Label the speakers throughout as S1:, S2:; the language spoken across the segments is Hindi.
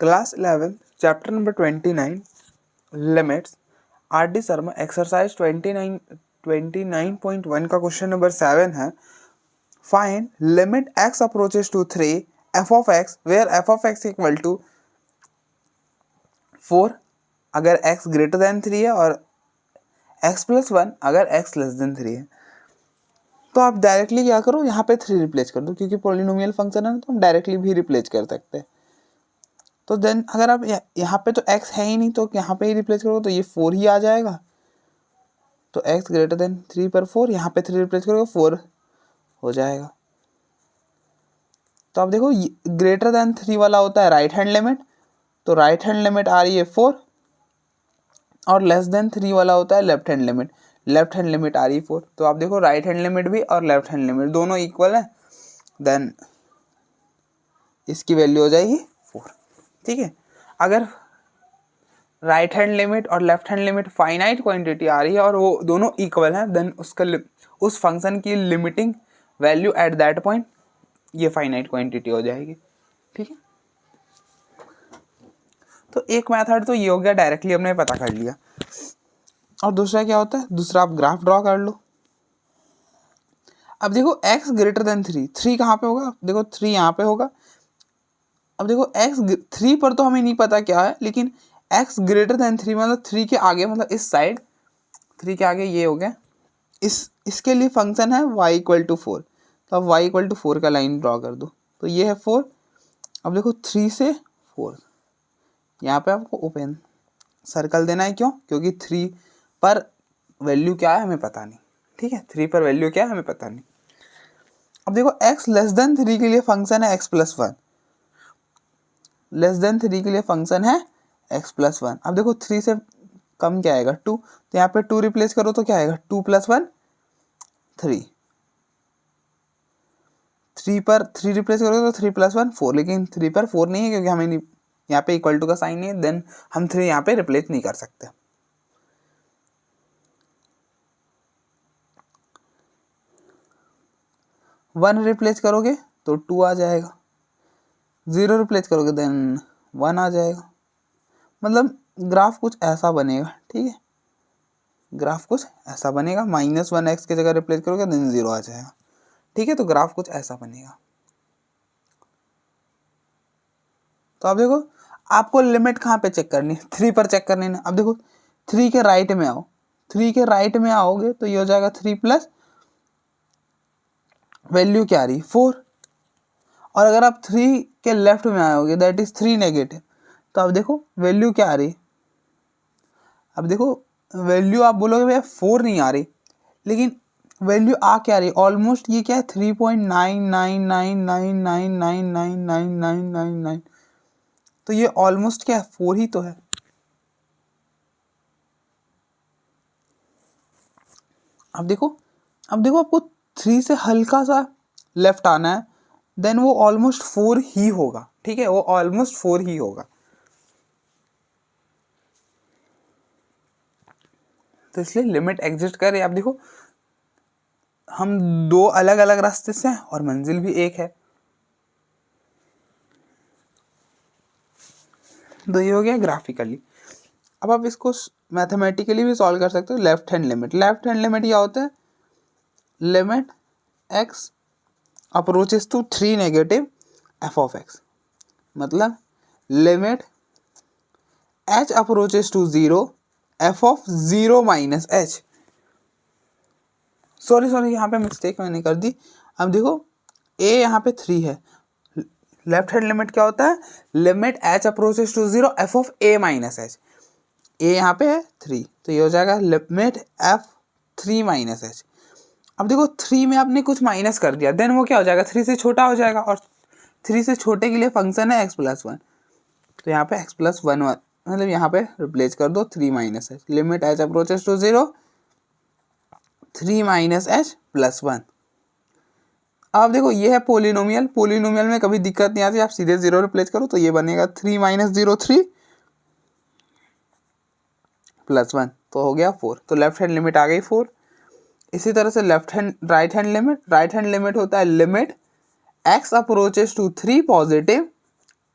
S1: Class 11 chapter number 29 limits R D Sharma exercise 29.1 का क्वेश्चन नंबर 7 है। Find limit x approaches to 3 f of x where f of x equal to 4 अगर x ग्रेटर देन 3 है और x प्लस 1 अगर x लेस देन 3 है। तो आप डायरेक्टली क्या करो, यहाँ पे 3 रिप्लेस कर दो, क्योंकि पॉलिनोमियल फंक्शन है ना, तो हम डायरेक्टली भी रिप्लेस कर सकते हैं। तो देन अगर आप यहाँ पे तो x है ही नहीं, तो यहाँ पे ही रिप्लेस करोगे तो ये 4 ही आ जाएगा। तो x ग्रेटर देन 3 पर 4, यहाँ पे 3 रिप्लेस करोगे 4 हो जाएगा। तो आप देखो ग्रेटर देन 3 वाला होता है राइट हैंड लिमिट, तो राइट हैंड लिमिट आ रही है 4, और लेस देन 3 वाला होता है left hand limit, left hand limit आ रही है 4। तो आप देखो राइट हैंड लिमिट भी और लेफ्ट हैंड लिमिट दोनों इक्वल है, देन इसकी वैल्यू हो जाएगी 4। ठीक है, अगर राइट हैंड लिमिट और left hand limit finite quantity आ रही है और वो दोनों इक्वल हैं, देन उसका उस फंक्शन की limiting value at that point ये फाइनाइट क्वांटिटी हो जाएगी। ठीक है, तो एक मेथड तो ये हो गया, डायरेक्टली हमने पता कर लिया। और दूसरा क्या होता है, दूसरा आप ग्राफ ड्रॉ कर लो। अब देखो x ग्रेटर देन 3 कहाँ पे होगा, देखो 3 यहाँ पे होगा। अब देखो x 3 पर तो हमें नहीं पता क्या है, लेकिन x ग्रेटर देन 3 मतलब 3 के आगे, मतलब इस साइड 3 के आगे ये हो गया। इसके लिए फंक्शन है y इक्वल टू 4, तो अब y इक्वल टू 4 का लाइन ड्रॉ कर दो, तो ये है 4। अब देखो 3 से 4, यहाँ पे आपको ओपन सर्कल देना है, क्यों, क्योंकि 3 पर वैल्यू क्या है हमें पता नहीं। ठीक है, 3 पर वैल्यू क्या है हमें पता नहीं। अब देखो x लेस देन 3 के लिए फंक्शन है x प्लस 1, लेस देन 3 के लिए फंक्शन है x प्लस 1। अब देखो 3 से कम क्या आएगा 2, तो यहाँ पे 2 रिप्लेस करो तो क्या आएगा 2 प्लस 1 3, 3 पर 3 रिप्लेस करोगे तो 3 प्लस 1 4, लेकिन 3 पर 4 नहीं है क्योंकि हमें नहीं, यहाँ पे इक्वल टू का साइन है, देन हम 3 यहाँ पे रिप्लेस नहीं कर सकते। वन रिप्लेस करोगे तो 2 आ जाएगा, 0 रिप्लेस करोगे देन 1 आ जाएगा। मतलब ग्राफ कुछ ऐसा बनेगा। ठीक है, ग्राफ कुछ ऐसा बनेगा, -1 x की जगह रिप्लेस करोगे देन 0 आ जाएगा। ठीक है, तो ग्राफ कुछ ऐसा बनेगा। तो अब देखो आपको लिमिट कहाँ पे चेक करनी है, 3 पर चेक करनी है। अब देखो 3 के राइट में आओ, 3 के राइट में आओगे तो ये हो जाएगा 3 प्लस वैल्यू क्या आ रही 4, और अगर आप 3 के लेफ्ट में आओगे दैट इज 3 नेगेटिव, तो अब देखो वैल्यू क्या आ रही। अब देखो वैल्यू आप बोलोगे भैया 4 नहीं आ रही, लेकिन वैल्यू आ क्या रही, ऑलमोस्ट ये क्या है 3.9999999999, तो ये ऑलमोस्ट क्या है 4 ही तो है। अब देखो आपको 3 से हल्का सा लेफ्ट आना है, देन वो ऑलमोस्ट 4 ही होगा। ठीक है, वो ऑलमोस्ट 4 ही होगा। तो इसलिए लिमिट एग्जिस्ट करे। आप देखो हम 2 अलग अलग रास्ते से हैं और मंजिल भी एक है, तो ये हो गया ग्राफिकली। अब आप इसको मैथमेटिकली भी सॉल्व कर सकते हो। Left hand limit, left hand limit क्या होता है, limit x approaches to 3 negative f of x, मतलब limit h approaches to 0 f of 0 minus h। Sorry यहाँ पे मिस्टेक मैंने कर दी। अब देखो a यहाँ पे 3 है, लेफ्ट हैंड लिमिट क्या होता है, limit h approaches to 0 f of a minus h। a यहाँ पे है 3, तो ये हो जाएगा लिमिट f 3 माइनस h। अब देखो 3 में आपने कुछ माइनस कर दिया, देन वो क्या हो जाएगा 3 से छोटा हो जाएगा, और 3 से छोटे के लिए फंक्शन है x प्लस 1, तो यहाँ पे x प्लस 1 मतलब यहाँ पे रिप्लेस कर दो 3 minus h, limit h approaches to 0 3 minus h plus 1। अब देखो ये है पोलिनोमियल, पोलिनोमियल में कभी दिक्कत नहीं आती, आप सीधे 0 रिप्लेस करो तो ये बनेगा 3 माइनस 0 3 प्लस 1, तो हो गया 4। तो लेफ्ट हैंड लिमिट आ गई 4। इसी तरह से left hand right hand limit, right hand limit होता है limit x approaches to 3 positive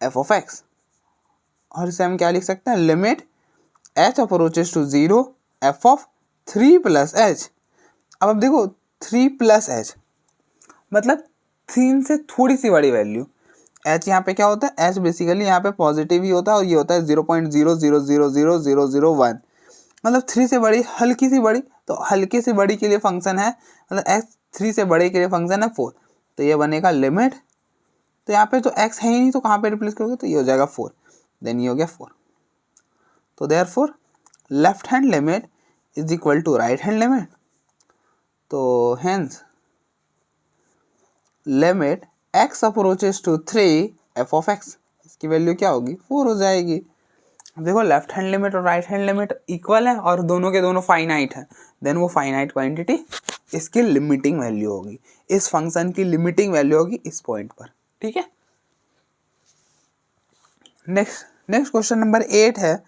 S1: f of x, और इसे हम क्या लिख सकते हैं, limit h approaches to 0 f of 3 plus h. अब देखो 3 प्लस एच मतलब 3 से थोड़ी सी बड़ी वैल्यू। h यहाँ पे क्या होता है, h बेसिकली यहाँ पे पॉजिटिव ही होता है और ये होता है 0.00000001, मतलब 3 से बड़ी, हल्की सी बड़ी। तो हल्की सी बड़ी के लिए फंक्शन है, मतलब x 3 से बड़े के लिए फंक्शन है 4। तो ये बनेगा लिमिट, तो यहाँ पे तो x है ही नहीं तो कहाँ पे रिप्लेस करोगे, तो ये हो जाएगा 4, देन ये हो गया 4। तो therefore left hand limit is equal to right hand limit. तो hence limit x approaches to 3 f of x, इसकी वैल्यू क्या होगी, 4 हो जाएगी। देखो लेफ्ट हैंड लिमिट और राइट हैंड लिमिट इक्वल है और दोनों के दोनों फाइनाइट है, देन वो फाइनाइट क्वांटिटी इसकी लिमिटिंग वैल्यू होगी, इस फंक्शन की लिमिटिंग वैल्यू होगी इस पॉइंट पर। ठीक है, नेक्स्ट क्वेश्चन नंबर 8 है,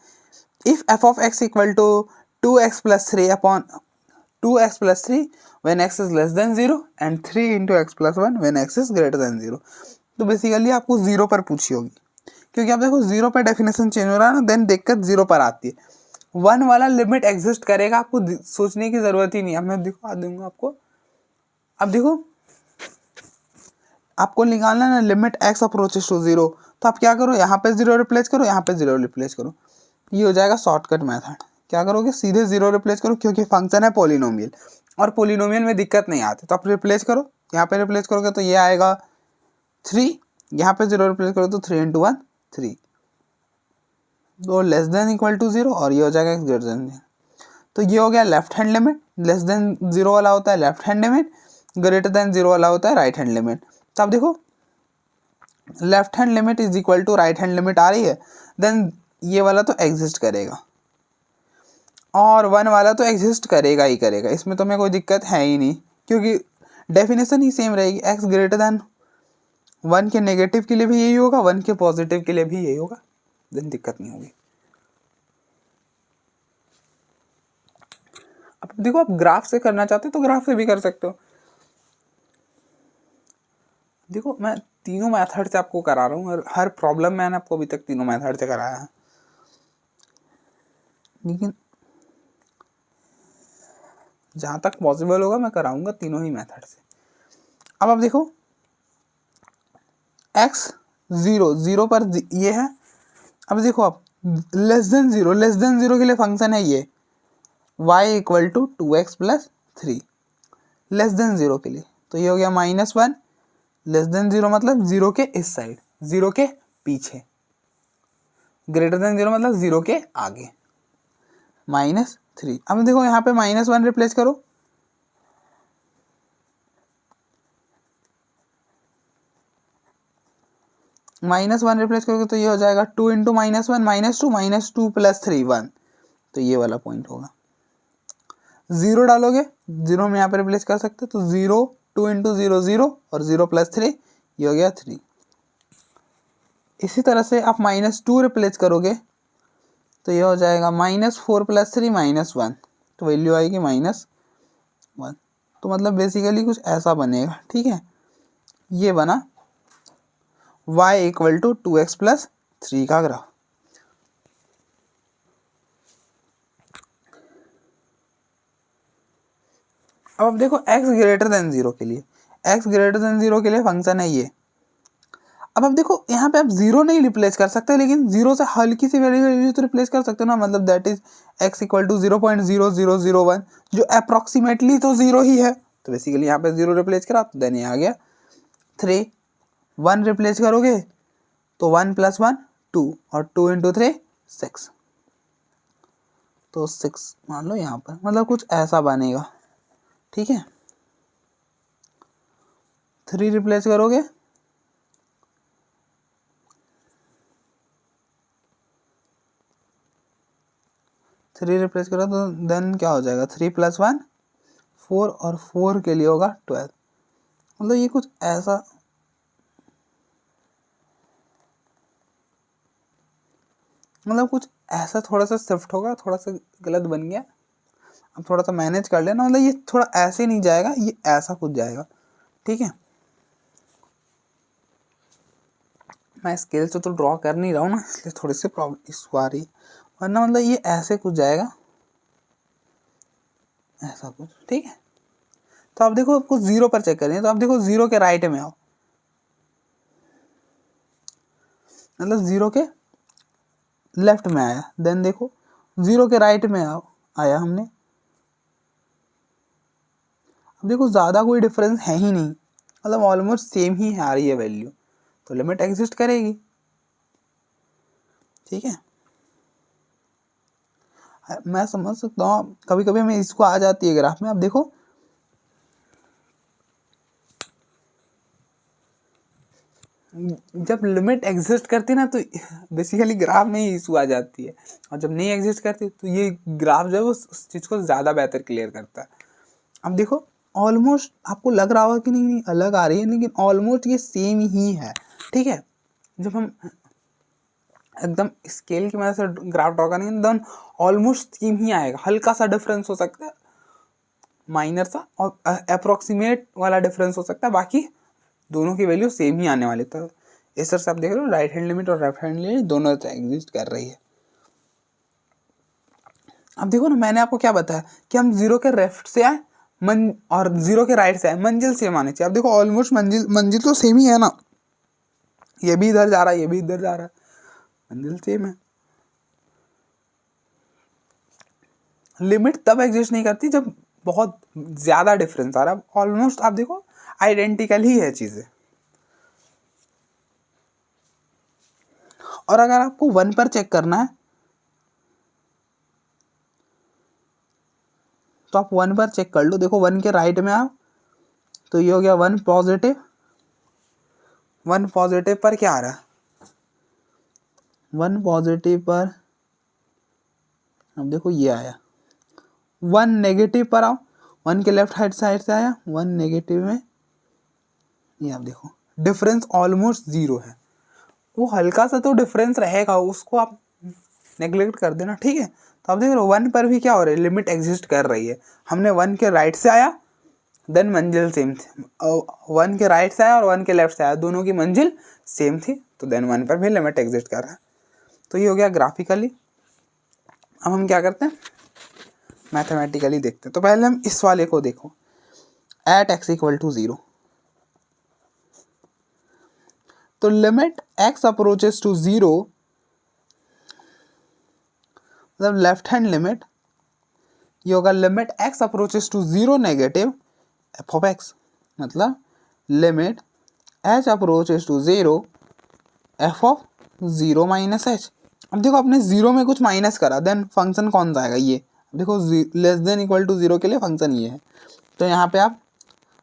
S1: if f of x equal to 2x plus 3 upon 2x plus 3 when x is less than 0 and 3 into x plus 1 when x is greater than 0। तो बेसिकली आपको 0 पर पूछी होगी, क्योंकि आप देखो 0 पर डेफिनेशन चेंज हो रहा है ना, देन दिक्कत 0 पर आती है। 1 वाला लिमिट एग्जिस्ट करेगा, आपको सोचने की ज़रूरत ही नहीं है, मैं दिखा दूंगा आपको। अब देखो आपको निकालना ना लिमिट x अप्रोचेस टू 0, तो आप क्या करो, यहाँ पे 0 रिप्लेस करो, यहाँ पे 0 रिप्लेस करो, ये हो जाएगा शॉर्टकट मेथड। क्या करोगे, सीधे 0 रिप्लेस करो, क्योंकि फंक्शन है पॉलिनोमियल और पॉलिनोमियल में दिक्कत नहीं आती। तो आप रिप्लेस करो, यहाँ पे रिप्लेस करोगे तो ये आएगा 3, यहाँ पे 0 रिप्लेस करो तो 3 into 1 3, तो लेस देन इक्वल टू 0 और ये हो जाएगा ग्रेटर देन। तो ये हो गया left hand limit, less than 0 वाला होता है left hand limit, greater than 0 वाला होता है राइट हैंड लिमिट। तो आप देखो left hand limit is equal to right hand limit आ रही है, देन ये वाला तो एग्जिस्ट करेगा और 1 वाला तो एग्जिस्ट करेगा ही करेगा, इसमें तो हमें कोई दिक्कत है ही नहीं, क्योंकि डेफिनेशन ही सेम रहेगी। x ग्रेटर देन 1 के नेगेटिव के लिए भी यही होगा, 1 के पॉजिटिव के लिए भी यही होगा, देन दिक्कत नहीं होगी। अब देखो आप ग्राफ से करना चाहते हो तो ग्राफ से भी कर सकते हो। देखो मैं तीनों मेथड से आपको करा रहा हूँ और हर प्रॉब्लम मैंने आपको अभी तक तीनों मेथड से कराया है, लेकिन जहाँ तक पॉसिबल होगा मैं कराऊंगा तीनों ही मेथड से। अब आप देखो x 0 पर ये है। अब देखो आप लेस देन 0 के लिए फंक्शन है ये y equal to 2x plus 3, less than 0 के लिए तो ये हो गया -1, लेस देन 0 मतलब 0 के इस साइड, 0 के पीछे, ग्रेटर देन 0 मतलब 0 के आगे, -3। अब देखो यहाँ पे -1 रिप्लेस करो, -1 रिप्लेस करोगे तो ये हो जाएगा 2 इंटू -1 -2 प्लस 3 1, तो ये वाला पॉइंट होगा। 0 डालोगे, 0 में यहाँ पे रिप्लेस कर सकते हो, तो 0 2 इंटू 0 0 और 0 प्लस 3 ये हो गया 3। इसी तरह से आप -2 रिप्लेस करोगे तो ये हो जाएगा -4 प्लस 3 -1, तो वैल्यू आएगी -1। तो मतलब बेसिकली कुछ ऐसा बनेगा। ठीक है, ये बना y equal to 2x plus 3 का ग्राफ। अब देखो x ग्रेटर देन 0 के लिए, x ग्रेटर देन 0 के लिए फंक्शन है ये। अब देखो यहाँ पे आप 0 नहीं रिप्लेस कर सकते, लेकिन 0 से हल्की सी वैल्यू तो रिप्लेस कर सकते हो ना, मतलब that is x equal to 0.0001, जो अप्रॉक्सीमेटली तो 0 ही है। तो बेसिकली यहाँ पे 0 रिप्लेस करा तो देन ये आ गया 3। 1 रिप्लेस करोगे तो 1 प्लस 1 2 और 2 इंटू 3 6, तो 6 मान लो यहाँ पर, मतलब कुछ ऐसा बनेगा। ठीक है, 3 रिप्लेस करोगे करो तो देन क्या हो जाएगा, 3 प्लस 1 4 और 4 के लिए होगा 12, मतलब ये कुछ ऐसा, मतलब कुछ ऐसा थोड़ा सा शिफ्ट होगा, थोड़ा सा गलत बन गया, अब थोड़ा सा मैनेज कर लेना, मतलब ये थोड़ा ऐसे नहीं जाएगा, ये ऐसा कुछ जाएगा। ठीक है, मैं स्केल से तो ड्रॉ कर नहीं रहा हूँ ना, इसलिए थोड़ी सी प्रॉब्लम इशू आ रही है, वरना मतलब ये ऐसे कुछ जाएगा, ऐसा कुछ, ठीक है। तो आप देखो, आपको 0 पर चेक करेंगे, तो आप देखो 0 के राइट में आओ, मतलब 0 के लेफ्ट में आया, देन देखो 0 के राइट में आओ, आया हमने, अब देखो ज़्यादा कोई डिफरेंस है ही नहीं, मतलब ऑलमोस्ट सेम ही आ रही है वैल्यू, तो लिमिट एग्जिस्ट करेगी, ठीक है। मैं समझ सकता हूँ, कभी कभी हमें इसको आ जाती है ग्राफ में। अब देखो जब लिमिट एग्जिस्ट करती है ना, तो बेसिकली ग्राफ में ही इशू आ जाती है, और जब नहीं एग्जिस्ट करती तो ये ग्राफ जो है वो उस चीज़ को ज़्यादा बेहतर क्लियर करता है। अब देखो ऑलमोस्ट आपको लग रहा होगा कि नहीं अलग आ रही है, लेकिन ऑलमोस्ट ये सेम ही है, ठीक है। जब हम एकदम स्केल की मदद से ग्राफ ड्रॉ करेंगे देन ऑलमोस्ट सेम ही आएगा, हल्का सा डिफरेंस हो सकता है, माइनर सा, और अप्रोक्सीमेट वाला डिफरेंस हो सकता है, बाकी दोनों की वैल्यू सेम ही आने वाली। तो इस तरह से आप देख रहे हो राइट हैंड लिमिट और लेफ्ट हैंड लिमिट दोनों एग्जिस्ट कर रही है। अब देखो ना, मैंने आपको क्या बताया कि हम 0 के लेफ्ट से आए और 0 के राइट से आए, मंजिल सेम आनी चाहिए। अब देखो ऑलमोस्ट मंजिल तो सेम ही है ना, ये भी इधर जा रहा है, ये भी इधर जा रहा है, मंजिल सेम है। लिमिट तब एग्जिस्ट नहीं करती जब बहुत ज़्यादा डिफरेंस आ रहा है, ऑलमोस्ट आप देखो आइडेंटिकल ही है चीज़ें। और अगर आपको 1 पर चेक करना है तो आप 1 पर चेक कर लो, देखो 1 के राइट में आओ, तो ये हो गया 1 पॉजिटिव, 1 पॉजिटिव पर क्या आ रहा है, 1 पॉजिटिव पर अब देखो ये आया, 1 नेगेटिव पर आओ, 1 के लेफ्ट हैंड साइड से आया, 1 नेगेटिव में, ये आप देखो डिफरेंस ऑलमोस्ट 0 है, वो हल्का सा तो डिफरेंस रहेगा, उसको आप नेग्लेक्ट कर देना, ठीक है। तो आप देख रहे हो 1 पर भी क्या हो रहा है, लिमिट एग्जिस्ट कर रही है। हमने 1 के राइट से आया, देन मंजिल सेम थी, 1 के राइट से आया और 1 के लेफ्ट से आया, दोनों की मंजिल सेम थी, तो देन 1 पर भी लिमिट एग्जिस्ट कर रहा है। तो ये हो गया ग्राफिकली। अब हम क्या करते हैं, मैथमेटिकली देखते हैं। तो पहले हम इस वाले को देखो, एट x इक्वल टू 0, तो लिमिट x अप्रोचेस टू 0, मतलब लेफ्ट हैंड लिमिट ये होगा limit x approaches to 0 negative f of x, मतलब limit h approaches to 0 F of 0 minus h. अब देखो आपने 0 में कुछ माइनस करा, देन फंक्शन कौन सा आएगा, ये देखो लेस देन इक्वल टू 0 के लिए फंक्शन ये है, तो यहाँ पे आप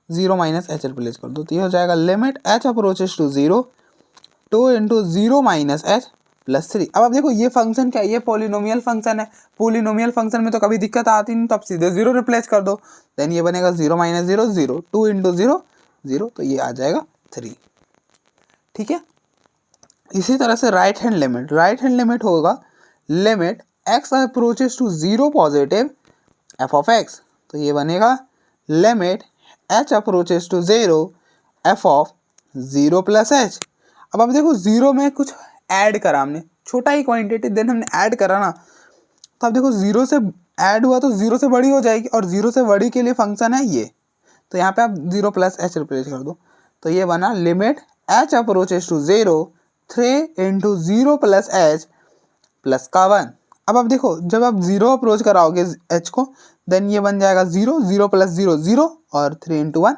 S1: 0 माइनस एच रिप्लेस कर दो, तो ये हो जाएगा limit h approaches to 0 2 into 0 minus h plus 3। अब आप देखो ये फंक्शन क्या है, ये पॉलिनोमियल फंक्शन है, पॉलिनोमियल फंक्शन में तो कभी दिक्कत आती नहीं, तो आप सीधे 0 रिप्लेस कर दो, देन ये बनेगा 0 माइनस 0 0, 2 इंटू 0 0, तो ये आ जाएगा 3, ठीक है। इसी तरह से राइट हैंड लिमिट होगा limit x approaches to 0 positive f of x, तो ये बनेगा limit h approaches to 0 F of 0 plus h। अब आप देखो 0 में कुछ ऐड करा हमने, छोटा ही क्वांटिटी, देन हमने ऐड करा ना, तो आप देखो 0 से ऐड हुआ तो 0 से बड़ी हो जाएगी, और 0 से बड़ी के लिए फंक्शन है ये, तो यहाँ पे आप 0 प्लस h रिप्लेस कर दो, तो ये बना limit h approaches to 0 3 into 0 plus h plus का 1। अब आप देखो जब आप 0 अप्रोच कराओगे h को, देन ये बन जाएगा 0 0 प्लस 0 0, और 3 इंटू 1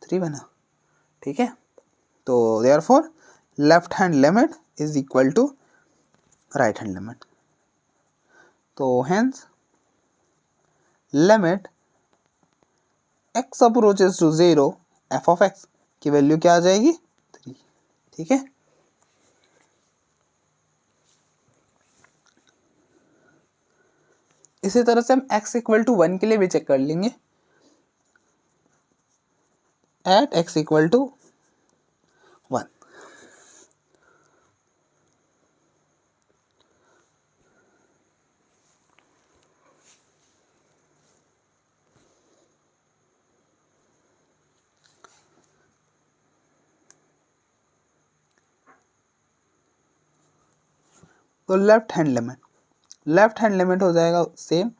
S1: 3 बना, ठीक है। तो therefore left hand limit is equal to right hand limit, तो hence limit x approaches to 0 F of x की वैल्यू क्या आ जाएगी 3, ठीक है। इसी तरह से हम x इक्वल टू 1 के लिए भी चेक कर लेंगे, एट x इक्वल टू 1, तो लेफ्ट हैंड लिमिट हो जाएगा सेम।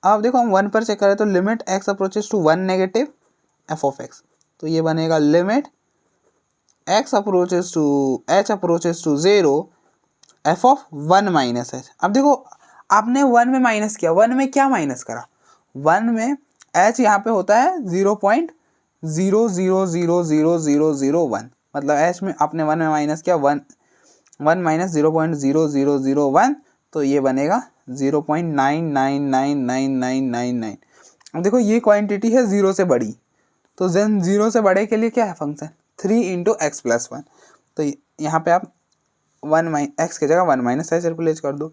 S1: अब देखो हम 1 पर चेक करें तो limit x approaches to 1 negative f of x, तो ये बनेगा limit x approaches to h approaches to 0 F of 1 minus h. अब देखो आपने 1 में माइनस किया, 1 में क्या माइनस करा, 1 में h यहाँ पे होता है 0.00000001, मतलब h में आपने 1 में माइनस किया 1 माइनस 0.00001, तो ये बनेगा 0.999999। अब देखो ये क्वांटिटी है 0 से बड़ी, तो देन 0 से बड़े के लिए क्या है फंक्शन 3 इंटू एक्स प्लस 1, तो यहाँ पे आप 1 एक्स की जगह 1 माइनस एच रिप्लेस कर दो,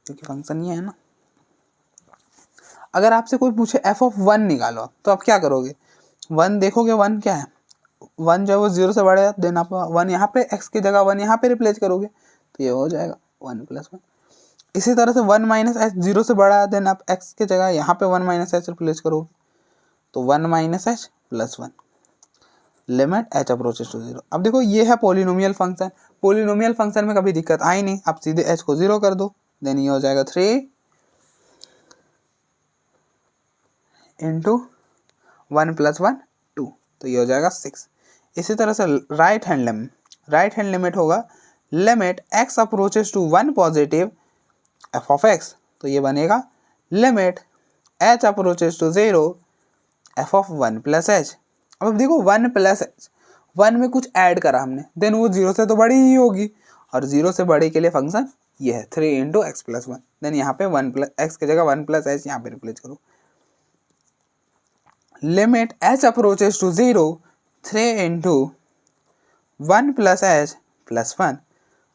S1: क्योंकि फंक्शन ये है ना। अगर आपसे कोई पूछे एफ ऑफ 1 निकालो तो आप क्या करोगे, 1 देखोगे 1 क्या है, 1 जो है वो 0 से बड़ा है, देन आप 1 यहाँ पे x की जगह 1 यहाँ पे रिप्लेस करोगे, तो ये हो जाएगा 1 प्लस 1। इसी तरह से 1 माइनस एच 0 से बड़ा है, देन आप x की जगह यहाँ पे 1 माइनस एच रिप्लेस करोगे, तो 1 minus h plus 1 limit h approaches to 0। अब देखो ये है पोलिनोमियल फंक्शन, पोलिनोमियल फंक्शन में कभी दिक्कत आई नहीं, आप सीधे h को 0 कर दो, देन ये हो जाएगा 3 इंटू 1 प्लस 1 2, तो ये हो जाएगा 6। इसी तरह से राइट हैंड लिमिट होगा limit x approaches to 1 positive f of x, तो ये बनेगा limit h approaches to 0 F of 1 plus h. अब देखो 1 प्लस एच, 1 में कुछ ऐड करा हमने, देन वो 0 से तो बड़ी ही होगी, और 0 से बड़े के लिए फंक्शन ये है 3 इंटू एक्स प्लस 1, देन यहाँ पे 1 प्लस एक्स की जगह 1 प्लस एच यहाँ पे रिप्लेस करो, limit h approaches to 0 3 into 1 plus h plus 1।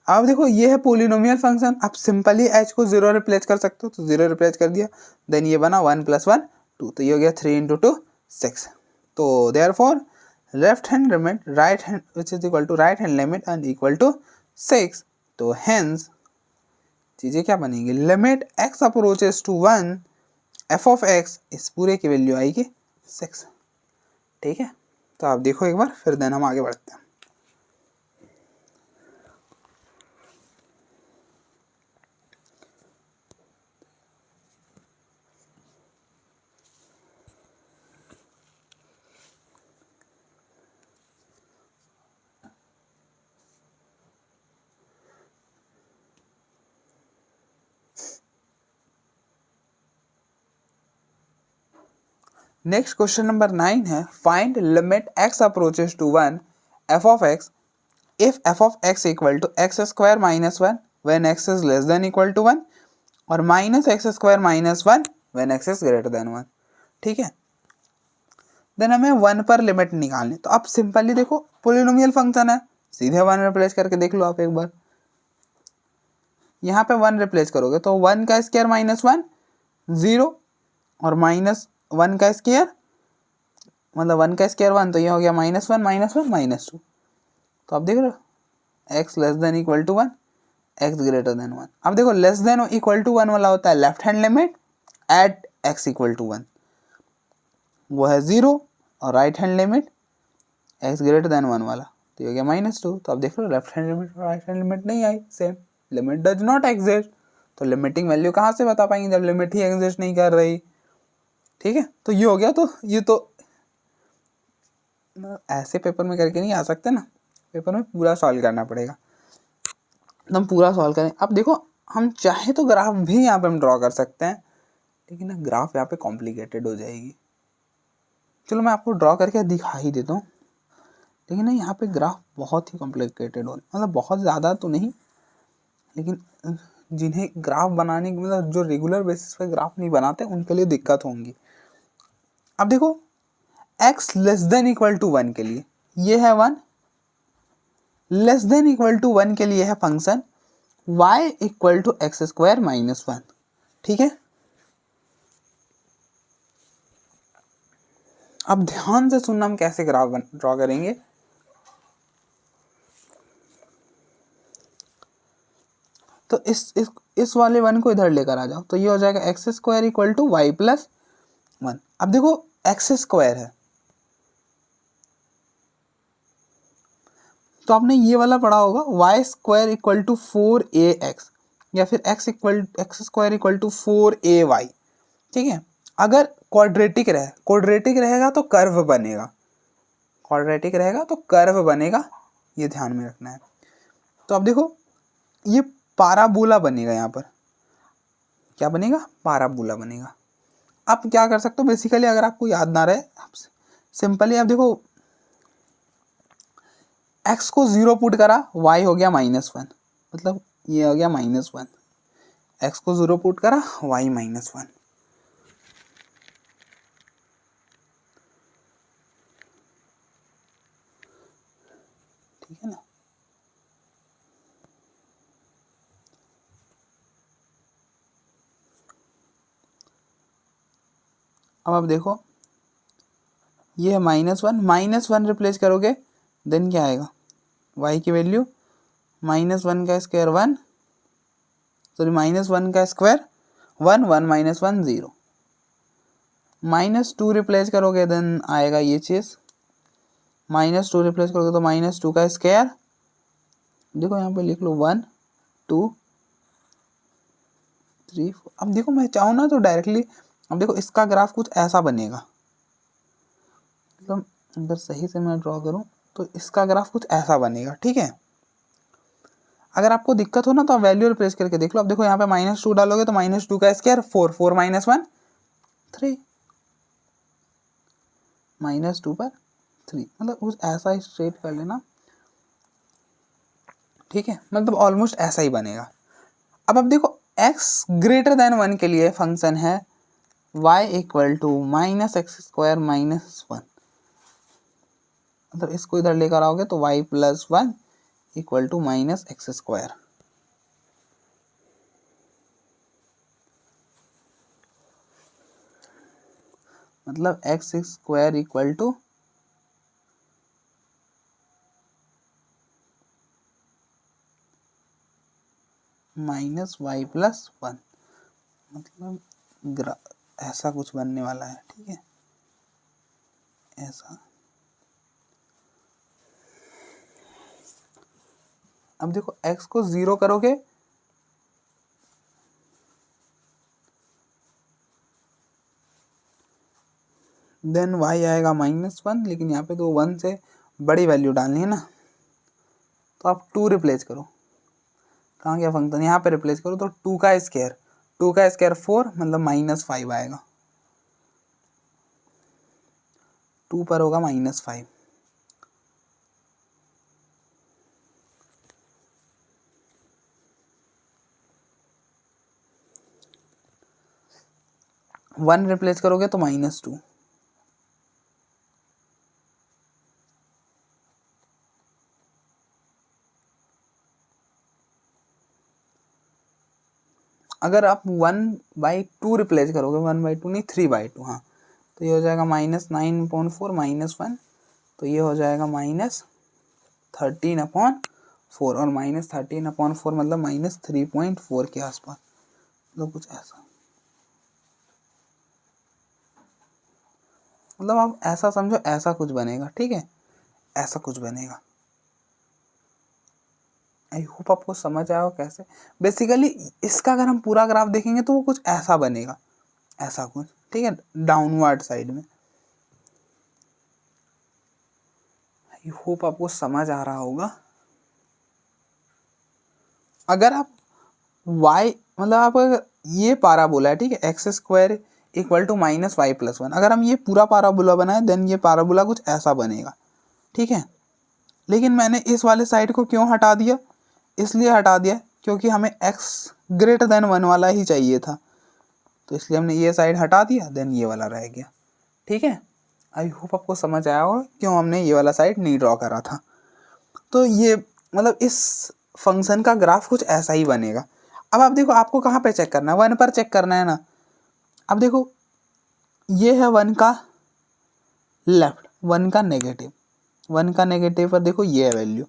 S1: अब देखो ये है पोलिनोमियल फंक्शन, आप सिंपली h को 0 रिप्लेस कर सकते हो, तो 0 रिप्लेस कर दिया, देन ये बना 1 प्लस 1 2, तो ये हो गया 3 इंटू 2 6। तो therefore left hand limit right hand which is equal to right hand limit and equal to 6, तो हेंस चीज़ें क्या बनेंगी, limit x approaches to 1 f of x, इस पूरे की वैल्यू आएगी 6। ठीक है, तो आप देखो एक बार, फिर देन हम आगे बढ़ते हैं। नेक्स्ट क्वेश्चन नंबर 9 है, find limit x approaches to 1 f of x if f of x equal to x square minus 1 when x is less than equal to 1 और minus x square minus 1 when x is greater than 1। ठीक है, देन हमें 1 पर लिमिट निकालनी, तो आप सिंपली देखो पोलिनोमियल फंक्शन है, सीधे 1 रिप्लेस करके देख लो आप एक बार, यहाँ पे 1 रिप्लेस करोगे तो 1 का स्क्वायर माइनस 1 0 और माइनस 1 का स्क्वायर मतलब 1 का स्क्वायर 1, तो ये हो गया माइनस 1 माइनस 1 माइनस 2। तो आप देख रहे हो x less than equal to 1 x greater than 1। अब देखो लेस देन इक्वल टू 1 वाला होता है left hand limit at x equal to 1, वो है 0, और right hand limit x greater than 1 वाला, तो ये हो गया माइनस 2। तो आप देख रहे हो लेफ्ट हैंड लिमिट और राइट हैंड लिमिट नहीं आई same, limit does not exist, तो लिमिटिंग वैल्यू कहाँ से बता पाएंगे जब लिमिट ही एग्जिस्ट नहीं कर रही। ठीक है, तो ये हो गया, तो ये तो ऐसे पेपर में करके नहीं आ सकते ना, पेपर में पूरा सॉल्व करना पड़ेगा, एकदम पूरा सॉल्व करें। अब देखो हम चाहे तो ग्राफ भी यहाँ पे हम ड्रॉ कर सकते हैं, लेकिन ना ग्राफ यहाँ पे कॉम्प्लिकेटेड हो जाएगी। चलो मैं आपको ड्रॉ करके दिखा ही देता हूँ, लेकिन ना यहाँ पे ग्राफ बहुत ही कॉम्प्लिकेटेड हो, मतलब बहुत ज़्यादा तो नहीं, लेकिन जिन्हें ग्राफ बनाने की मतलब जो रेगुलर बेसिस पे ग्राफ नहीं बनाते उनके लिए दिक्कत होंगी। अब देखो x less than equal to 1 के लिए ये है 1, लेस देन इक्वल टू 1 के लिए है function y equal to x square minus 1। ठीक है, अब ध्यान से सुनना हम कैसे ग्राफ ड्रॉ करेंगे। तो इस वाले 1 को इधर लेकर आ जाओ, तो ये हो जाएगा x square equal to y plus 1। अब देखो एक्स स्क्वायर है, तो आपने ये वाला पढ़ा होगा Y square equal to 4ax, या फिर x square equal to 4ay, ठीक है। अगर क्वाड्रेटिक रहेगा तो कर्व बनेगा, क्वाड्रेटिक रहेगा तो कर्व बनेगा, ये ध्यान में रखना है। तो अब देखो ये पाराबोला बनेगा, यहाँ पर क्या बनेगा, पाराबोला बनेगा। आप क्या कर सकते हो बेसिकली, अगर आपको याद ना रहे, सिंपली आप देखो x को 0 पुट करा, y हो गया -1, मतलब ये हो गया -1, x को 0 पुट करा, y -1। ठीक है ना। अब आप देखो ये है -1 रिप्लेस करोगे देन क्या आएगा, y की वैल्यू -1 का स्क्वायर 1, सॉरी -1 का स्क्वायर 1, 1 -1 0, -2 रिप्लेस करोगे देन आएगा ये चीज़, -2 रिप्लेस करोगे तो -2 का स्क्वायर, देखो यहाँ पे लिख लो 1 2 3 4। अब देखो मैं चाहूँ ना तो डायरेक्टली, अब देखो इसका ग्राफ कुछ ऐसा बनेगा, मतलब अगर सही से मैं ड्रॉ करूँ तो इसका ग्राफ कुछ ऐसा बनेगा, ठीक है। अगर आपको दिक्कत हो ना तो आप वैल्यू रिप्लेस करके देख लो। अब देखो यहाँ पे -2 डालोगे तो -2 का स्क्वायर 4, 4 -1 3, -2 पर 3, मतलब कुछ ऐसा स्ट्रेट कर लेना, ठीक है, मतलब ऑलमोस्ट ऐसा ही बनेगा। अब देखो x ग्रेटर देन 1 के लिए फंक्शन है y इक्वल टू -x² -1, मतलब इसको इधर लेकर आओगे तो y + 1 इक्वल टू -x², मतलब x² इक्वल टू -y + 1, मतलब ऐसा कुछ बनने वाला है, ठीक है, ऐसा। अब देखो x को 0 करोगे देन y आएगा -1, लेकिन यहाँ पे तो 1 से बड़ी वैल्यू डालनी है ना, तो आप 2 रिप्लेस करो, कहाँ गया फंक्शन, यहाँ पे रिप्लेस करो तो 2 का स्क्वायर 4, मतलब -5 आएगा, 2 पर होगा -5। वन रिप्लेस करोगे तो -2, अगर आप 1/2 रिप्लेस करोगे, 1/2 नहीं 3/2, हाँ, तो ये हो जाएगा -9/4 -1, तो ये हो जाएगा -13/4, और -13/4 मतलब -3.4 के आसपास, मतलब कुछ ऐसा, मतलब आप ऐसा समझो, ऐसा कुछ बनेगा, ठीक है, ऐसा कुछ बनेगा। आई होप आपको समझ आया हो कैसे। बेसिकली इसका अगर हम पूरा ग्राफ देखेंगे तो वो कुछ ऐसा बनेगा, ऐसा कुछ, ठीक है, डाउनवर्ड साइड में। आई होप आपको समझ आ रहा होगा। अगर आप y, मतलब आप ये पाराबोला है, ठीक है, x² इक्वल टू -y + 1, अगर हम ये पूरा पाराबोला बनाए देन ये पाराबोला कुछ ऐसा बनेगा, ठीक है। लेकिन मैंने इस वाले साइड को क्यों हटा दिया, इसलिए हटा दिया क्योंकि हमें x ग्रेटर देन 1 वाला ही चाहिए था, तो इसलिए हमने ये साइड हटा दिया, देन ये वाला रह गया, ठीक है। आई होप आपको समझ आया होगा क्यों हमने ये वाला साइड नहीं ड्रॉ करा था। तो ये मतलब इस फंक्शन का ग्राफ कुछ ऐसा ही बनेगा। अब आप देखो आपको कहाँ पे चेक करना है, 1 पर चेक करना है ना। अब देखो ये है 1 का लेफ्ट, 1 का नेगेटिव, 1 का नेगेटिव पर देखो ये है वैल्यू,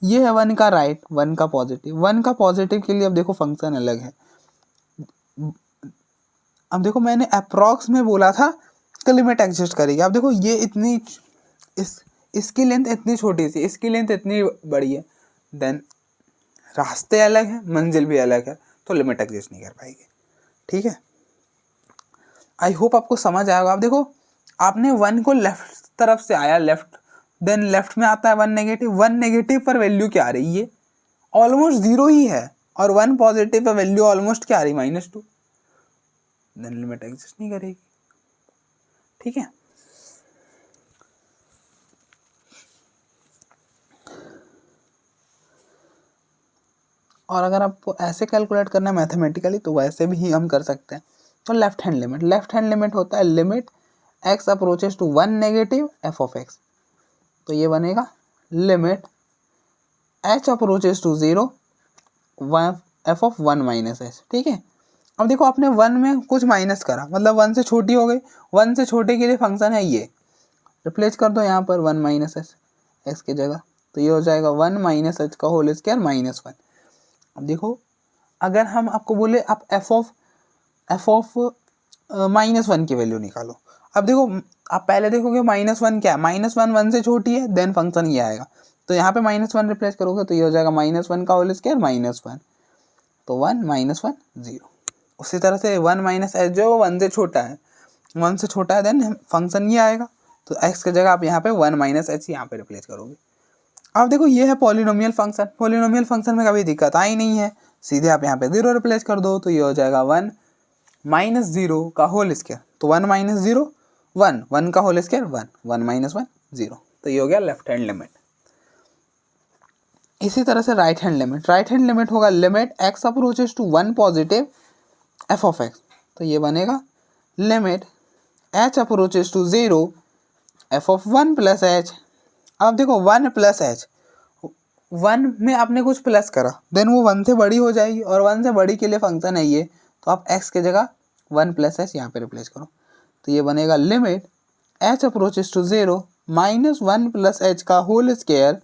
S1: ये है 1 का राइट, 1 का पॉजिटिव, 1 का पॉजिटिव के लिए अब देखो फंक्शन अलग है। अब देखो मैंने अप्रॉक्स में बोला था कि लिमिट एग्जिस्ट करेगी। अब देखो ये इतनी, इसकी लेंथ इतनी छोटी सी, इसकी लेंथ इतनी बड़ी है, देन रास्ते अलग हैं, मंजिल भी अलग है, तो लिमिट एग्जिस्ट नहीं कर पाएगी। ठीक है, आई होप आपको समझ आएगा। आप देखो, आपने 1 को लेफ्ट तरफ से आया, लेफ्ट, देन लेफ्ट में आता है 1 नेगेटिव, 1 नेगेटिव पर वैल्यू क्या आ रही है, ऑलमोस्ट 0 ही है, और 1 पॉजिटिव पर वैल्यू ऑलमोस्ट क्या आ रही, -2, देन लिमिट एग्जिस्ट नहीं करेगी। ठीक है, और अगर आपको ऐसे कैलकुलेट करना है मैथमेटिकली तो वैसे भी हम कर सकते हैं। तो लेफ्ट हैंड लिमिट होता है limit x approaches to 1 negative f of x, तो ये बनेगा limit h approaches to 0 f of 1 minus h। ठीक है, अब देखो आपने 1 में कुछ माइनस करा, मतलब 1 से छोटी हो गई, 1 से छोटे के लिए फंक्शन है ये, रिप्लेस कर दो यहाँ पर 1 माइनस एच एक्स की जगह, तो ये हो जाएगा 1 माइनस एच का होल स्क्वायर -1। अब देखो, अगर हम आपको बोले आप एफ ऑफ -1 की वैल्यू निकालो, अब देखो आप पहले देखोगे -1 क्या है, -1 1 से छोटी है, देन फंक्शन ये आएगा, तो यहाँ पे -1 रिप्लेस करोगे तो ये हो जाएगा -1 का होल स्क्वायर -1, तो 1 -1 0। उसी तरह से 1 माइनस एच जो 1 से छोटा है, 1 से छोटा है, देन फंक्शन ये आएगा, तो x की जगह आप यहाँ पे 1 माइनस एच यहाँ पे रिप्लेस करोगे। अब देखो ये है पॉलिनोमियल फंक्शन, पॉलिनोमियल फंक्शन में कभी दिक्कत आई नहीं है, सीधे आप यहाँ पे 0 रिप्लेस कर दो, तो ये हो जाएगा 1 माइनस 0 का होल स्क्वायर, तो 1 माइनस 0 1, 1 का होल स्क्वायर 1, 1 माइनस 1 0, तो ये हो गया लेफ्ट हैंड लिमिट। इसी तरह से राइट हैंड लिमिट होगा limit x approaches to 1 positive f of x, तो ये बनेगा limit h approaches to 0 f of 1 plus h। अब देखो 1 प्लस h, 1 में आपने कुछ प्लस करा, देन वो 1 से बड़ी हो जाएगी, और 1 से बड़ी के लिए फंक्शन है ये, तो आप x की जगह 1 प्लस h यहाँ पे रिप्लेस करो, तो ये बनेगा limit h approaches to 0 -1 plus h का होल स्क्वायर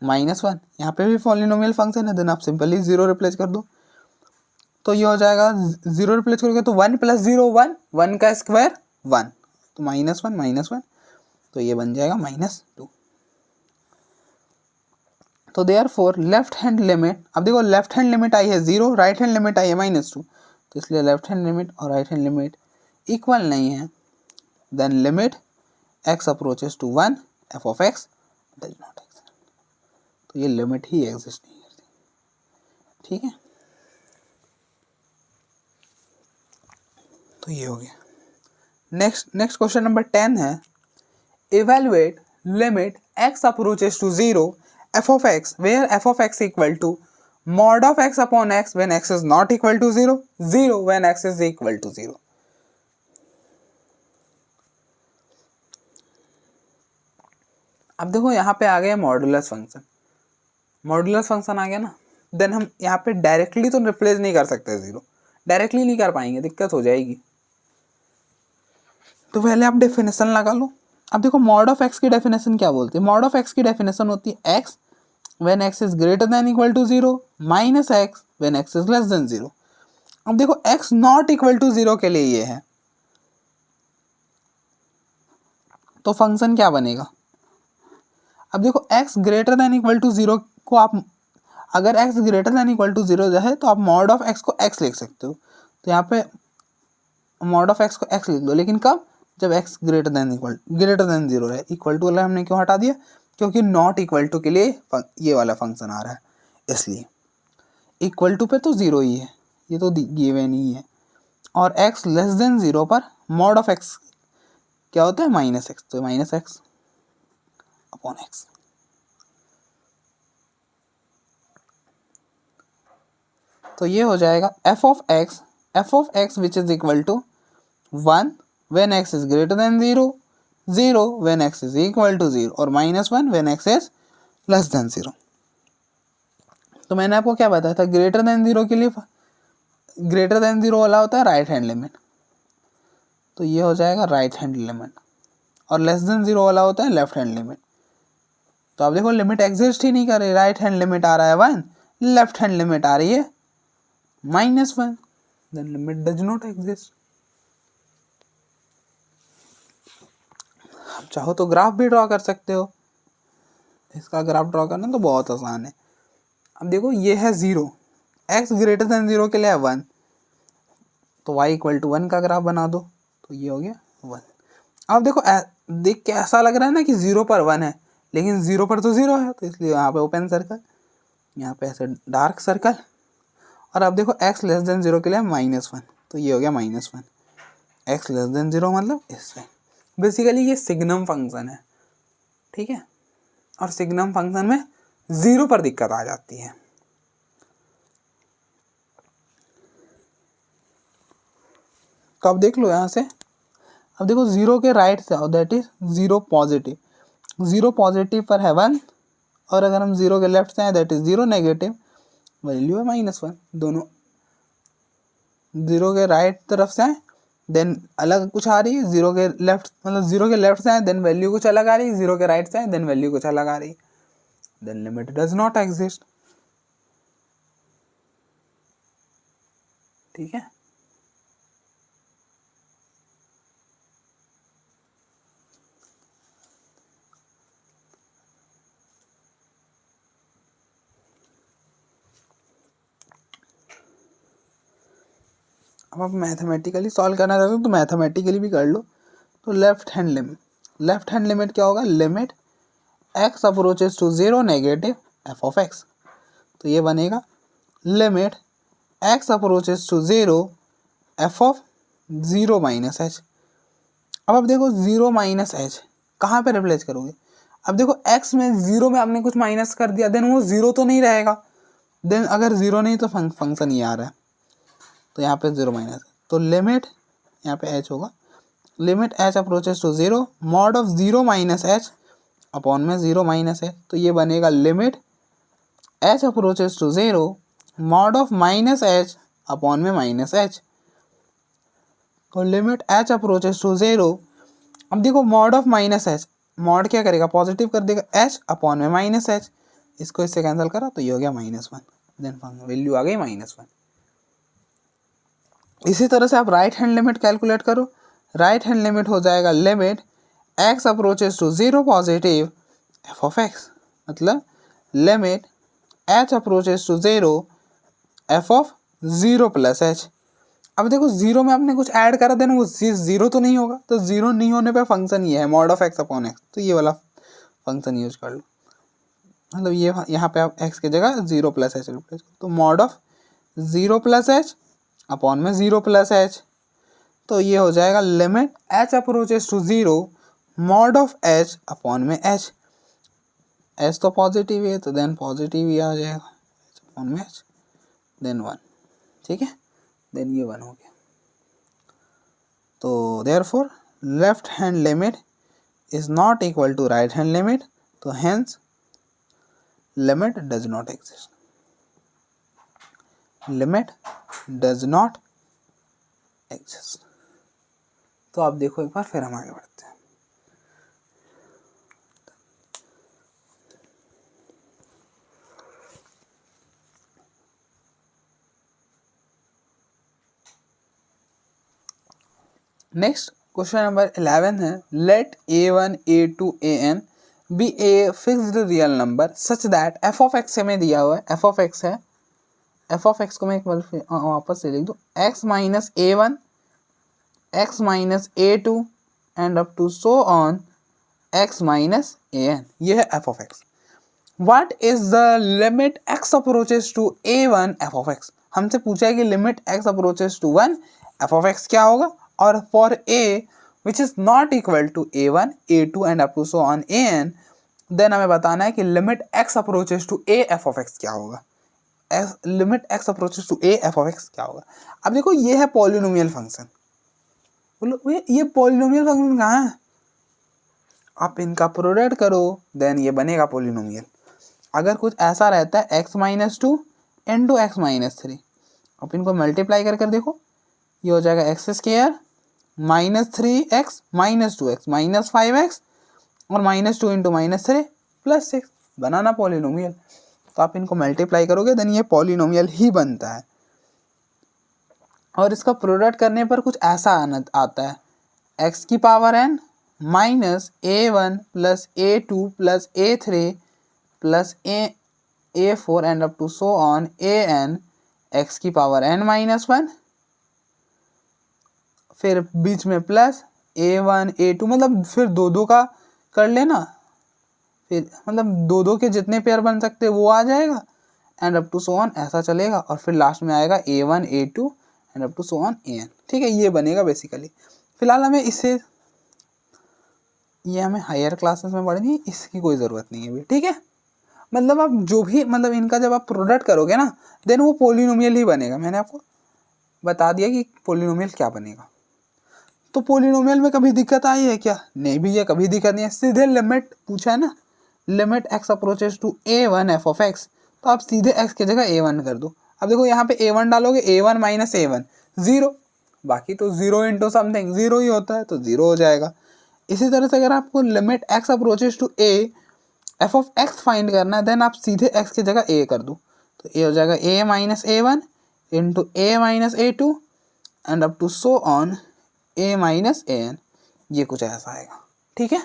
S1: -1। यहाँ पे भी पॉलिनोमियल फंक्शन है, देन आप सिंपली 0 रिप्लेस कर दो, तो ये हो जाएगा 0 रिप्लेस करोगे तो 1 प्लस 0 1, 1 का स्क्वायर 1, तो -1, तो ये बन जाएगा -2। तो देयरफॉर लेफ्ट हैंड लिमिट, अब देखो लेफ्ट हैंड लिमिट आई है 0, राइट हैंड लिमिट आई है -2, तो इसलिए लेफ्ट हैंड लिमिट और राइट हैंड लिमिट इक्वल नहीं है, then limit x approaches to 1 f of x does not exist, तो ये लिमिट ही एग्जिस्ट नहीं करती। ठीक है, तो ये हो गया। नेक्स्ट क्वेश्चन नंबर 10 है, evaluate limit x approaches to 0 f of x where f of x equal to mod of x upon x when x is not equal to 0, 0 when x is equal to 0। अब देखो यहाँ पे आ गया मॉडुलस फंक्शन आ गया ना, देन हम यहाँ पे डायरेक्टली तो रिप्लेस नहीं कर सकते, 0 डायरेक्टली नहीं कर पाएंगे, दिक्कत हो जाएगी, तो पहले आप डेफिनेशन लगा लो। अब देखो मॉड ऑफ एक्स की डेफिनेशन क्या बोलती है, मॉड ऑफ एक्स की डेफिनेशन होती है x when x is greater than equal to 0 minus x when x is less than 0। अब देखो एक्स नॉट इक्वल टू 0 के लिए ये है, तो फंक्शन क्या बनेगा। अब देखो x greater than equal to 0 को आप, अगर x greater than equal to 0 है तो आप मॉड ऑफ एक्स को एक्स लिख सकते हो, तो यहाँ पे मॉड ऑफ एक्स को एक्स लिख दो, लेकिन कब, जब x ग्रेटर देन 0 है। इक्वल टू वाला हमने क्यों हटा दिया, क्योंकि नॉट इक्वल टू के लिए ये वाला फंक्शन आ रहा है, इसलिए इक्वल टू पे तो 0 ही है, ये तो गिवन ही है, और x लेस देन 0 पर मॉड ऑफ x क्या होता है -x, तो -x अपॉन x। तो ये हो जाएगा f of x which is equal to 1 when x is greater than 0, 0 when x is equal to 0, और -1 when x is less than 0। तो मैंने आपको क्या बताया था, ग्रेटर देन 0 के लिए ग्रेटर देन 0 वाला होता है राइट हैंड लिमिट, तो ये हो जाएगा राइट हैंड लिमिट, और लेस देन 0 वाला होता है लेफ्ट हैंड लिमिट। तो आप देखो लिमिट एग्जिस्ट ही नहीं कर रही, राइट हैंड लिमिट आ रहा है 1, लेफ्ट हैंड लिमिट आ रही है -1, then limit does not exist. आप चाहो तो ग्राफ भी ड्रॉ कर सकते हो, इसका ग्राफ ड्रॉ करना तो बहुत आसान है। अब देखो ये है 0, x ग्रेटर देन 0 के लिए है 1, तो y इक्वल टू 1 का ग्राफ बना दो, तो ये हो गया 1। अब देखो देख के ऐसा लग रहा है ना कि 0 पर 1 है, लेकिन 0 पर तो 0 है, तो इसलिए यहाँ पे ओपन सर्कल, यहाँ पे ऐसे डार्क सर्कल। और अब देखो x लेस देन 0 के लिए -1, तो ये हो गया -1। x लेस देन 0 मतलब इससे बेसिकली ये सिग्नम फंक्शन है, ठीक है। और सिग्नम फंक्शन में 0 पर दिक्कत आ जाती है। तो अब देख लो यहाँ से, अब देखो 0 के राइट से आओ, दैट इज 0 पॉजिटिव, 0 पॉजिटिव पर है 1, और अगर हम 0 के लेफ्ट से आए दैट इज 0 नेगेटिव, वैल्यू है -1। दोनों 0 के राइट तरफ से आए देन अलग कुछ आ रही है, 0 के लेफ्ट मतलब 0 के लेफ्ट से आए देन वैल्यू कुछ अलग आ रही है, 0 के राइट से आए देन वैल्यू कुछ अलग आ रही है, then limit does not exist, ठीक है। अब आप मैथमेटिकली सॉल्व करना चाहते हो तो मैथमेटिकली भी कर लो। तो लेफ्ट हैंड लिमिट क्या होगा, limit x approaches to 0 negative f of x, तो ये बनेगा limit x approaches to 0 f of 0 minus h। अब देखो 0 माइनस h कहाँ पे रिप्लेस करोगे, अब देखो x में 0 में आपने कुछ माइनस कर दिया, देन वो 0 तो नहीं रहेगा, देन अगर 0 नहीं तो फंक्शन ये आ रहा है, तो यहाँ पे 0 माइनस, तो लिमिट यहाँ पे h होगा, limit h approaches to 0 mod of 0 minus h upon में 0 माइनस है, तो ये बनेगा limit h approaches to 0 mod of minus h upon में माइनस h, तो लिमिट h अप्रोचेस टू 0, अब देखो mod of minus h, mod क्या करेगा, पॉजिटिव कर देगा h अपॉन में माइनस h, इसको इससे कैंसिल करा तो ये हो गया -1, देन वैल्यू आ गई -1। इसी तरह से आप राइट हैंड लिमिट कैलकुलेट करो, राइट हैंड लिमिट हो जाएगा limit x approaches to 0 positive f of x, मतलब limit h approaches to 0 f of 0 plus h। अब देखो 0 में आपने कुछ ऐड करा देना वो 0 तो नहीं होगा, तो 0 नहीं होने पे फंक्शन ये है mod of x upon x, तो ये वाला फंक्शन यूज कर लो, मतलब ये यहाँ पे आप x की जगह 0 प्लस h रिप्लेस करो, तो mod of 0 plus h upon में 0 प्लस h, तो ये हो जाएगा limit h approaches to 0 mod of h upon में h, h तो पॉजिटिव है तो देन पॉजिटिव ही आ जाएगा h अपॉन में h, देन 1, ठीक है, देन ये 1 हो गया। तो therefore left hand limit is not equal to right hand limit, तो hence limit does not exist, limit does not exist. तो आप देखो एक बार फिर हम आगे बढ़ते हैं। नेक्स्ट क्वेश्चन नंबर 11 है, let a1 a2 an be a fixed real number such that f of x हमें दिया हुआ है, f ऑफ x है, f ऑफ x को मैं एक बार वापस से लिख दूँ, x minus a1 x minus a2 and up to so on x minus an, ये है f of x। What is the limit x approaches to a1 f of x, हमसे पूछा है कि limit x approaches to 1 f of x क्या होगा, और for a which is not equal to a1 a2 and up to so on an, then हमें बताना है कि limit x approaches to a f of x क्या होगा, limit x approaches to a f of x क्या होगा। अब देखो ये है पॉलिनोमियल फंक्शन, बोलो ये पॉलिनोमियल फंक्शन कहाँ है, आप इनका प्रोडक्ट करो देन ये बनेगा पॉलिनोमियल। अगर कुछ ऐसा रहता है x minus 2 into x minus 3, अब इनको मल्टीप्लाई कर देखो, ये हो जाएगा x square minus 3x minus 2x minus 5x और माइनस 2 इंटू माइनस 3 प्लस 6, बनाना पॉलिनोमियल। तो आप इनको मल्टीप्लाई करोगे देन ये पॉलिनोमियल ही बनता है। और इसका प्रोडक्ट करने पर कुछ ऐसा आता है, x की power n minus a1 plus a2 plus a3 plus a4 and up to so on an x की पावर n-1, फिर बीच में प्लस a1 a2, मतलब फिर दो दो का कर लेना, फिर मतलब दो दो के जितने पेयर बन सकते वो आ जाएगा and up to so on, ऐसा चलेगा। और फिर लास्ट में आएगा a1 a2 and up to so on an। ठीक है, ये बनेगा बेसिकली। फिलहाल हमें इससे, ये हमें हायर क्लासेस में पढ़नी है, इसकी कोई ज़रूरत नहीं है अभी। ठीक है, मतलब आप जो भी मतलब इनका जब आप प्रोडक्ट करोगे ना, देन वो पोलिनोमियल ही बनेगा। मैंने आपको बता दिया कि पोलिनोमियल क्या बनेगा। तो पोलिनोमियल में कभी दिक्कत आई है क्या? नहीं भैया, कभी दिक्कत नहीं है। सीधे लिमिट पूछा है ना, limit x approaches to a1 f of x, तो आप सीधे x की जगह a1 कर दो। अब देखो यहाँ पे a1 डालोगे, a1 माइनस a1 0, बाकी तो 0 इंटू समथिंग 0 ही होता है, तो 0 हो जाएगा। इसी तरह से अगर आपको limit x approaches to a f of x find करना है, देन आप सीधे x की जगह a कर दो, तो a हो जाएगा a minus a1 into a minus a2 and up to so on a minus an, ये कुछ ऐसा आएगा। ठीक है,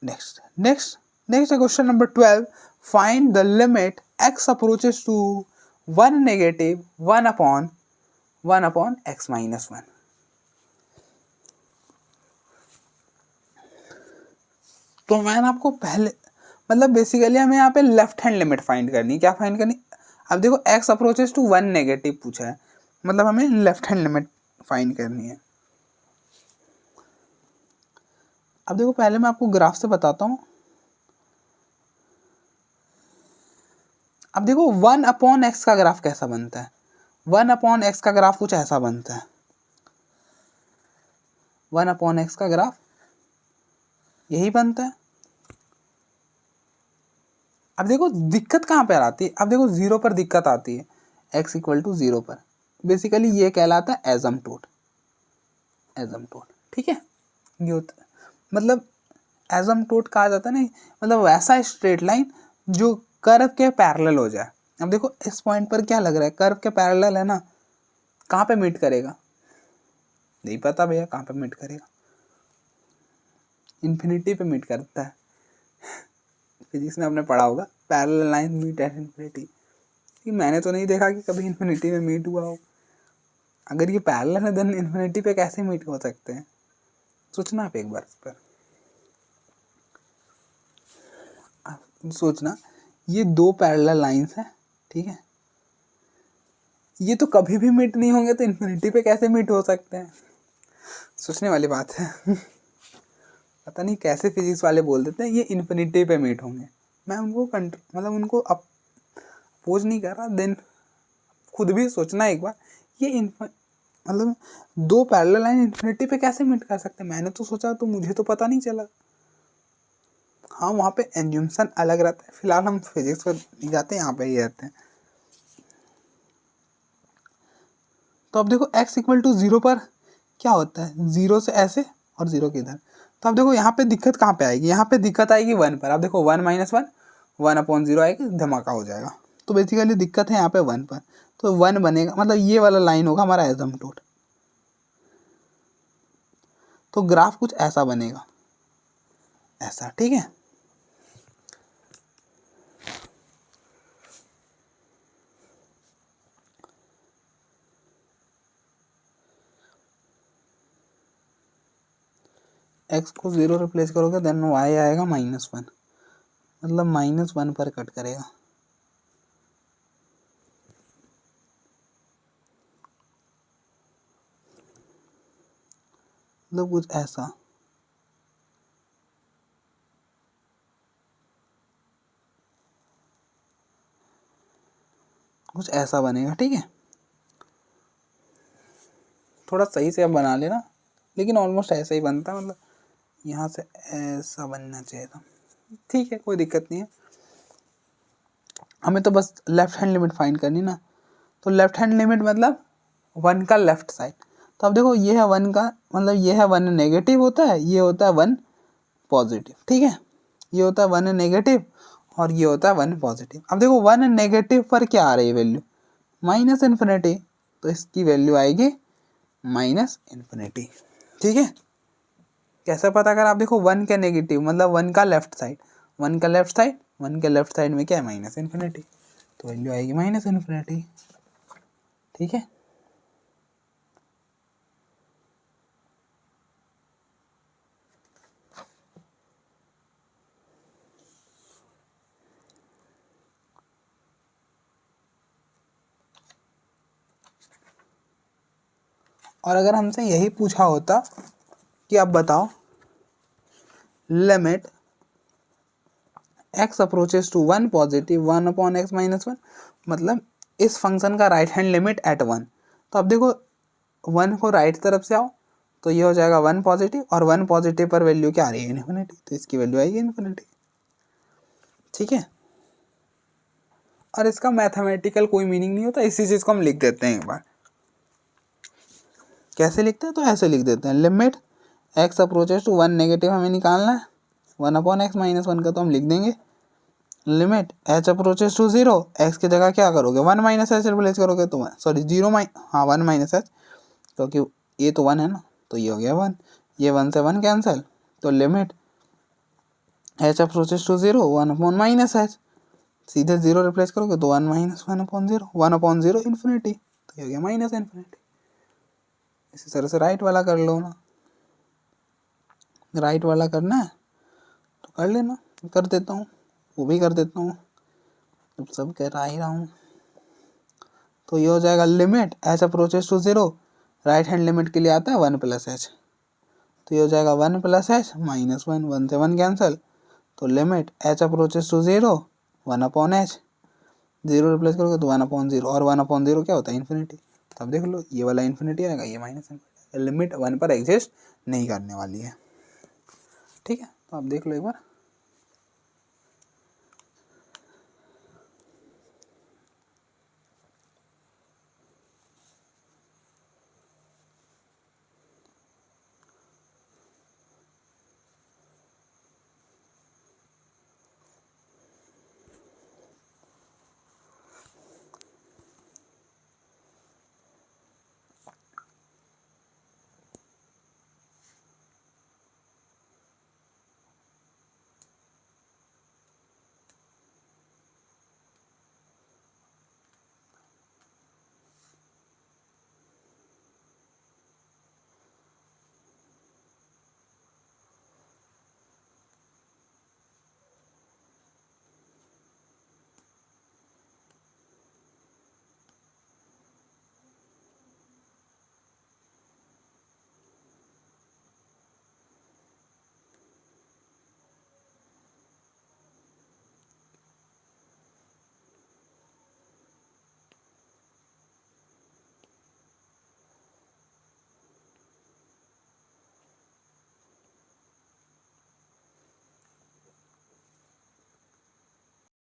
S1: नेक्स्ट है question number 12। Find the limit x approaches to 1 negative 1 upon x minus 1। तो मैंने आपको पहले मतलब बेसिकली हमें यहाँ पे लेफ्ट हैंड लिमिट फाइंड करनी है। क्या फाइंड करनी? अब देखो x अप्रोचेस टू 1 नेगेटिव पूछा है, मतलब हमें लेफ्ट हैंड लिमिट फाइंड करनी है। अब देखो पहले मैं आपको ग्राफ से बताता हूँ। अब देखो 1 अपॉन एक्स का ग्राफ कैसा बनता है? 1 अपॉन एक्स का ग्राफ कुछ ऐसा बनता है। 1 अपॉन एक्स का ग्राफ यही बनता है। अब देखो दिक्कत कहाँ पर आती है? अब देखो 0 पर दिक्कत आती है, x इक्वल टू 0 पर। बेसिकली ये कहलाता है एजम्पटोट। ठीक है, ये होता है मतलब एजम्पटोट कहा जाता है ना, मतलब वैसा स्ट्रेट लाइन जो कर्व के पैरेलल हो जाए। अब देखो इस पॉइंट पर क्या लग रहा है, कर्व के पैरेलल है ना, कहाँ पे मीट करेगा? नहीं पता भैया, कहाँ पे मीट करेगा? इन्फिनिटी पे मीट करता है। फिजिक्स में आपने पढ़ा होगा, parallel line meet at infinity. मैंने तो नहीं देखा कि कभी इन्फिनिटी में मीट हुआ हो। अगर ये पैरेलल है देन इन्फिनिटी पे कैसे मीट हो सकते हैं? सोचना आप एक बार इस पर, सोचना। ये दो पैरेलल लाइंस हैं, ठीक है, ये तो कभी भी मीट नहीं होंगे, तो इन्फिनिटी पे कैसे मीट हो सकते हैं? सोचने वाली बात है। पता नहीं कैसे फिजिक्स वाले बोल देते हैं ये इन्फिनिटी पे मीट होंगे। मैं उनको मतलब उनको अपोज नहीं कर रहा, देन खुद भी सोचना एक बार, ये मतलब दो पैरेलल लाइन इन्फिनिटी पे कैसे मीट कर सकते हैं? मैंने तो सोचा, तो मुझे तो पता नहीं चला। हाँ, वहाँ पे एज्यूम्पशन अलग रहता है। फिलहाल हम फिजिक्स पर नहीं जाते, यहाँ पे ही रहते हैं। तो अब देखो x इक्वल टू 0 पर क्या होता है? 0 से ऐसे और 0 के इधर। तो अब देखो यहाँ पे दिक्कत कहाँ पे आएगी? यहाँ पे दिक्कत आएगी 1 पर। अब देखो 1 माइनस 1 1 अपॉन 0 आएगी, धमाका हो जाएगा। तो बेसिकली दिक्कत है यहाँ पे 1 पर, तो 1 बनेगा, मतलब ये वाला लाइन होगा हमारा एजम्पटोट। तो ग्राफ कुछ ऐसा बनेगा, ऐसा। ठीक है, x को 0 रिप्लेस करोगे देन y आएगा -1, मतलब -1 पर कट करेगा। मतलब कुछ ऐसा। कुछ ऐसा बनेगा। ठीक है, थोड़ा सही से अब बना लेना, लेकिन ऑलमोस्ट ऐसा ही बनता है, मतलब यहाँ से ऐसा बनना चाहिए था। ठीक है, कोई दिक्कत नहीं है। हमें तो बस लेफ्ट हैंड लिमिट फाइंड करनी ना। तो लेफ्ट हैंड लिमिट मतलब 1 का लेफ्ट साइड। तो अब देखो ये है 1 का, मतलब ये है 1 नेगेटिव होता है, ये होता है 1 पॉजिटिव। ठीक है, ये होता है 1 नेगेटिव और ये होता है 1 पॉजिटिव। अब देखो 1 नेगेटिव पर क्या आ रही है वैल्यू? -इन्फिनिटी, तो इसकी वैल्यू आएगी -इन्फिनिटी। ठीक है, कैसे पता करें? आप देखो 1 के नेगेटिव मतलब 1 का लेफ्ट साइड, 1 का लेफ्ट साइड 1 के लेफ्ट साइड में क्या है, माइनस इन्फिनिटी, तो वैल्यू आएगी माइनस इन्फिनिटी। ठीक है, और अगर हमसे यही पूछा होता कि आप बताओ limit x approaches to 1 positive 1 upon x minus 1, मतलब इस फंक्शन का राइट हैंड लिमिट एट 1, तो अब देखो 1 को राइट तरफ से आओ तो ये हो जाएगा 1 पॉजिटिव, और 1 पॉजिटिव पर वैल्यू क्या आ रही है, इन्फिनिटी, तो इसकी वैल्यू आएगी इन्फिनिटी। ठीक है, और इसका मैथमेटिकल कोई मीनिंग नहीं होता, इसी चीज़ को हम लिख देते हैं एक बार। कैसे लिखते हैं, तो ऐसे लिख देते हैं, limit x approaches to 1 negative हमें निकालना है, 1 अपॉन एक्स माइनस 1 का तो हम लिख देंगे limit h approaches to 0, x की जगह क्या करोगे 1 माइनस एच रिप्लेस करोगे, तो सॉरी 1 माइनस एच, क्योंकि ये तो 1 है ना, तो ये हो गया 1, ये 1 से 1 कैंसिल, तो limit h approaches to 0 1 upon minus h, सीधे 0 रिप्लेस करोगे तो 1 माइनस 1 अपॉन 0, 1 अपॉन 0 इन्फिनिटी, तो ये हो गया माइनस इन्फिनिटी। इसी तरह से राइट वाला कर लो ना, राइट वाला करना है तो कर लेना, कर देता हूँ, वो भी कर देता हूँ, जब सब कह ही रहा हूँ। तो ये हो जाएगा limit h approaches to 0, right hand limit के लिए आता है 1 प्लस एच, तो ये हो जाएगा 1 प्लस एच माइनस 1, 1 से 1 कैंसिल, तो limit h approaches to 0 1 upon h, 0 replace करोगे तो 1 अपॉन 0, और 1 अपॉन 0 क्या होता है, इन्फिनिटी, तो अब देख लो ये वाला इन्फिनिटी आएगा, ये माइनस इन्फिनिटी, लिमिट 1 पर एग्जिस्ट नहीं करने वाली है। ठीक है, तो आप देख लो एक बार।